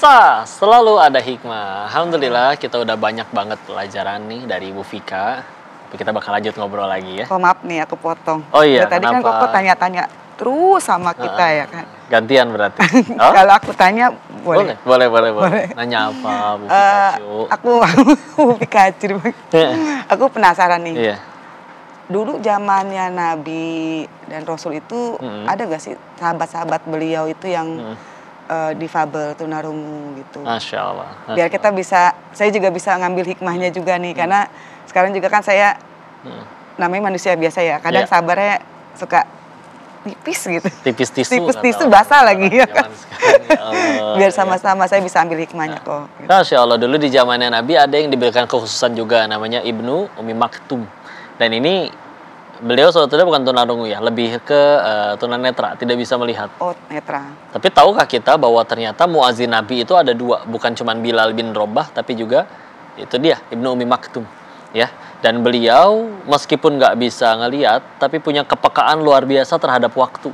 Puasa selalu ada hikmah. Alhamdulillah kita udah banyak banget pelajaran nih dari Ibu Vika. Tapi kita bakal lanjut ngobrol lagi ya. Oh maaf nih aku potong. Oh iya, tadi kan kenapa? Koko tanya-tanya terus sama kita ya kan. Gantian berarti. Oh? Kalau aku tanya boleh. Boleh. Nanya apa, Bu Pikachu? Aku Pikachu. Aku penasaran nih. Iya. Dulu zamannya Nabi dan Rasul itu ada gak sih sahabat-sahabat beliau itu yang difabel, tunarungu gitu. Masya Allah. Biar kita bisa, saya juga bisa ngambil hikmahnya juga nih. Karena sekarang juga kan saya namanya manusia biasa ya. Kadang sabarnya suka tipis gitu. Tipis tisu basah lagi ya kan. Allah, biar sama-sama saya bisa ambil hikmahnya kok. Gitu. Masya Allah, dulu di zamannya Nabi ada yang diberikan kekhususan juga namanya Ibnu Umi Maktum. Dan ini beliau sebetulnya bukan tunarungu ya, lebih ke tunanetra, tidak bisa melihat. Oh, netra. Tapi tahukah kita bahwa ternyata muazin Nabi itu ada dua, bukan cuma Bilal bin Robah, tapi juga itu dia Ibnu Umi Maktum, ya. Dan beliau meskipun nggak bisa ngelihat, tapi punya kepekaan luar biasa terhadap waktu.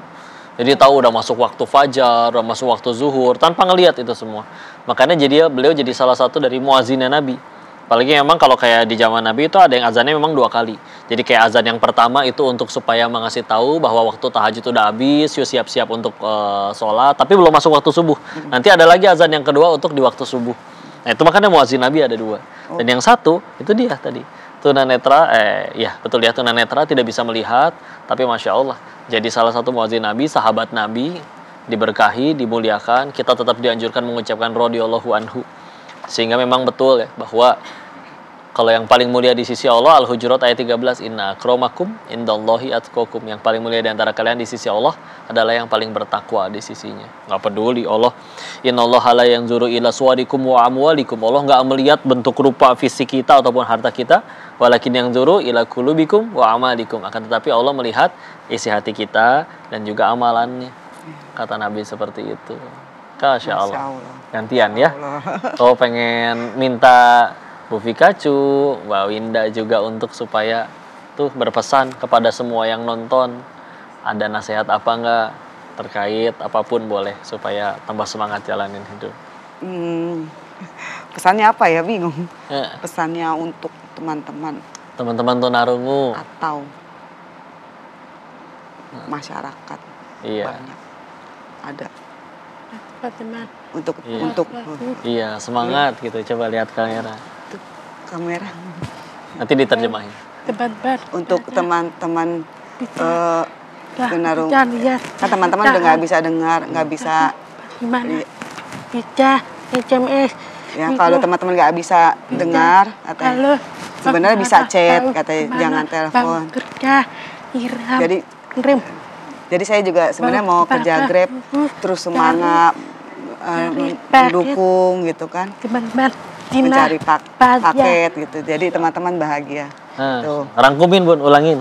Jadi tahu udah masuk waktu fajar, udah masuk waktu zuhur, tanpa ngelihat itu semua. Makanya beliau jadi salah satu dari muazinnya Nabi. Apalagi memang kalau kayak di zaman Nabi itu ada yang azannya memang 2 kali. Jadi kayak azan yang pertama itu untuk supaya mengasih tahu bahwa waktu tahajud udah habis, yuk siap-siap untuk sholat, tapi belum masuk waktu subuh. Nanti ada lagi azan yang kedua untuk di waktu subuh. Nah itu makanya muazin Nabi ada 2. Dan yang satu itu dia tadi tunanetra, ya betul ya, tunanetra tidak bisa melihat, tapi masya Allah jadi salah satu muazin Nabi, sahabat Nabi, diberkahi, dimuliakan. Kita tetap dianjurkan mengucapkan radhiyallahu anhu. Sehingga memang betul ya bahwa kalau yang paling mulia di sisi Allah, Al-Hujurat ayat 13, inna akramakum indallahi atqakum, yang paling mulia di antara kalian di sisi Allah adalah yang paling bertakwa di sisinya. Nggak peduli Allah, innallaha la yanzuru ila suwarikum wa amwalikum, Allah nggak melihat bentuk rupa fisik kita ataupun harta kita, walakin yanzuru ila qulubikum wa amalikum, akan tetapi Allah melihat isi hati kita dan juga amalannya. Kata Nabi seperti itu. Masya Allah. Gantian ya. Kalau pengen minta Bu Pikachu, Mbak Winda juga untuk supaya tuh berpesan kepada semua yang nonton, ada nasihat apa enggak terkait apapun boleh supaya tambah semangat jalanin hidup. Pesannya apa ya, bingung. Pesannya untuk teman-teman tunarungu atau masyarakat. Iya. Banyak ada teman untuk iya, semangat gitu. Coba lihat kamera. Kamera. Nanti diterjemahin. Untuk teman-teman tunarungu. Kan teman-teman udah nggak bisa dengar, nggak bisa gimana? Bisa SMS. Ya, kalau teman-teman nggak bisa dengar, katanya sebenarnya bisa chat, katanya jangan telepon. Jadi saya juga sebenarnya mau kerja Grab, terus semangat mendukung gitu kan, mencari paket gitu. Jadi teman-teman bahagia. Tuh. Rangkumin Bun, ulangin.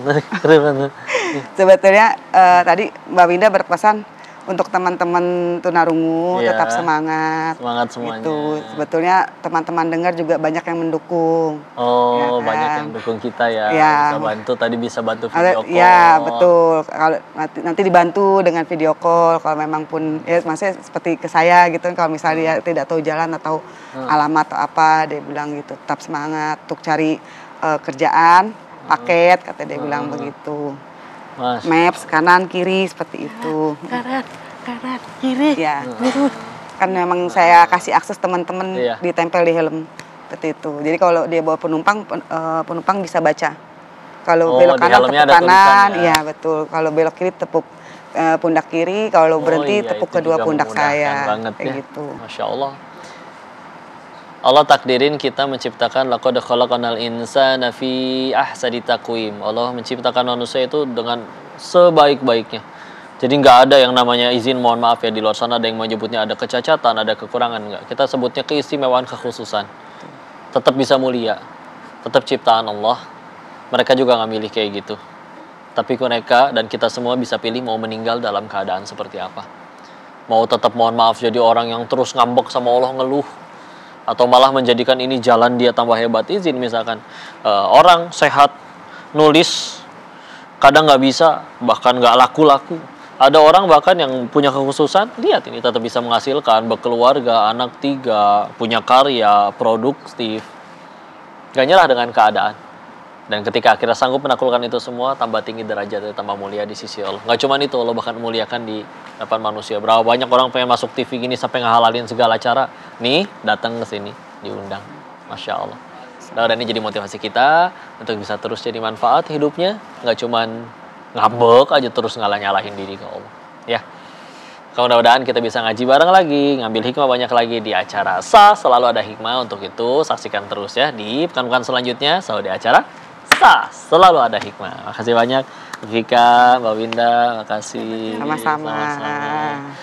Sebetulnya tadi Mbak Winda berpesan untuk teman-teman tunarungu tetap semangat. Semangat semuanya. Gitu. Sebetulnya teman-teman dengar juga banyak yang mendukung. Oh, ya kan? Banyak yang dukung kita ya. Bisa bantu, tadi bisa bantu video call. Ya, betul. Kalau nanti dibantu dengan video call kalau memang pun ya maksudnya seperti ke saya gitu, kalau misalnya dia tidak tahu jalan atau alamat atau apa, dia bilang gitu, tetap semangat untuk cari kerjaan, paket, kata dia bilang begitu. Maps kanan kiri seperti itu. Kanan kiri. Ya. Kan memang saya kasih akses teman-teman ditempel di helm seperti itu. Jadi kalau dia bawa penumpang bisa baca. Kalau belok kanan tepuk kanan, ya betul. Kalau belok kiri tepuk pundak kiri, kalau berhenti tepuk kedua pundak saya. Kayak gitu. Masya Allah. Allah takdirin kita menciptakan laqad khalaqnal insana fi ahsani taqwim. Allah menciptakan manusia itu dengan sebaik-baiknya. Jadi nggak ada yang namanya izin mohon maaf ya, di luar sana ada yang menyebutnya ada kecacatan, ada kekurangan, enggak. Kita sebutnya keistimewaan, kekhususan. Tetap bisa mulia. Tetap ciptaan Allah. Mereka juga nggak milih kayak gitu. Tapi mereka dan kita semua bisa pilih mau meninggal dalam keadaan seperti apa. Mau tetap mohon maaf jadi orang yang terus ngambek sama Allah, ngeluh, atau malah menjadikan ini jalan dia tambah hebat. Izin misalkan orang sehat nulis kadang nggak bisa, bahkan nggak laku-laku, Ada orang bahkan yang punya kekhususan, lihat ini tetap bisa menghasilkan, berkeluarga, anak 3, punya karya, produktif. Gak nyerah dengan keadaan. Dan ketika akhirnya sanggup menaklukkan itu semua, tambah tinggi derajatnya, tambah mulia di sisi Allah. Gak cuma itu, Allah bahkan muliakan di depan manusia. Berapa banyak orang pengen masuk TV gini sampai ngehalalin segala cara. Nih, datang ke sini, diundang. Masya Allah. Dan ini jadi motivasi kita untuk bisa terus jadi manfaat hidupnya. Gak cuman ngambek aja terus ngalah-nyalahin diri ke Allah. Ya. Mudah-mudahan kita bisa ngaji bareng lagi, ngambil hikmah banyak lagi di acara Sah. Selalu ada hikmah untuk itu. Saksikan terus ya di pekan-pekan selanjutnya. Selalu di acara Sah. Selalu ada hikmah. Makasih banyak Vika, Mbak Winda. Makasih. Sama-sama.